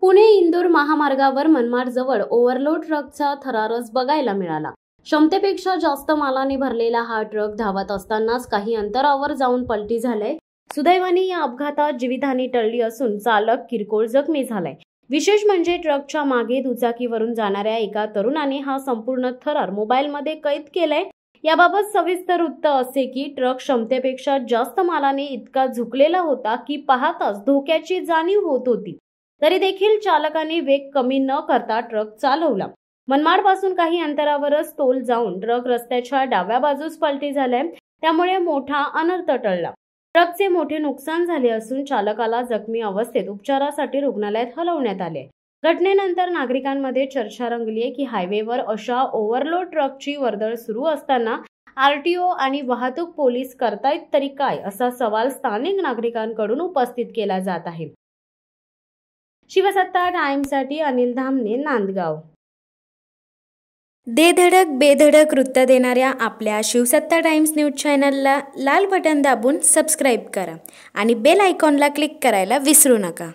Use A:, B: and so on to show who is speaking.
A: पुणे इंदूर महामार्गावर मनमाडजवळ ओव्हरलोड ट्रकचा थरारच बघायला मिळाला। क्षमतेपेक्षा जास्त मालाने भरलेला हा ट्रक धावत असतानाच काही अंतरावर जाऊन पलटी झालाय। सुदैवाने या अपघातात जीवितहानी टळली असून चालक किरकोळ जखमी झालाय। विशेष म्हणजे ट्रकच्या मागे दुचाकीवरून जाणाऱ्या एका तरुणाने हा संपूर्ण थरार मोबाईलमध्ये कैद केलाय। याबाबत सविस्तर वृत्त असे की ट्रक क्षमतेपेक्षा जास्त मालाने इतका झुकलेला होता की पाहताच धोक्याची जाणीव होत होती। तरी देखील चालकाने वेग कमी न करता ट्रक चालवला। मनमाड पासून काही अंतरावरच तोल जाऊन ट्रक रस्त्याच्या डाव्या बाजूस पलटी झालाय, त्यामुळे मोठा अनर्थ टळला। ट्रकचे मोठे नुकसान झाले असून चालकाला जखमी अवस्थेत उपचारासाठी रुग्णालयात हलवण्यात आले। घटनेनंतर नागरिकांमध्ये चर्चा रंगली आहे की हायवेवर अशा ओव्हरलोड ट्रकची वर्दळ सुरू असताना आरटीओ आणि वाहतूक पोलीस करतायत तरी काय, असा सवाल स्थानिक नागरिकांकडून उपस्थित केला जात आहे। शिवसत्ता टाइम्ससाठी अनिल धामणे, नांदगाव।
B: दे धडक बेधडक वृत्त देणाऱ्या आपल्या शिवसत्ता टाइम्स न्यूज चॅनलला लाल बटन दाबून सबस्क्राईब करा आणि बेल आयकॉनला क्लिक करायला विसरू नका।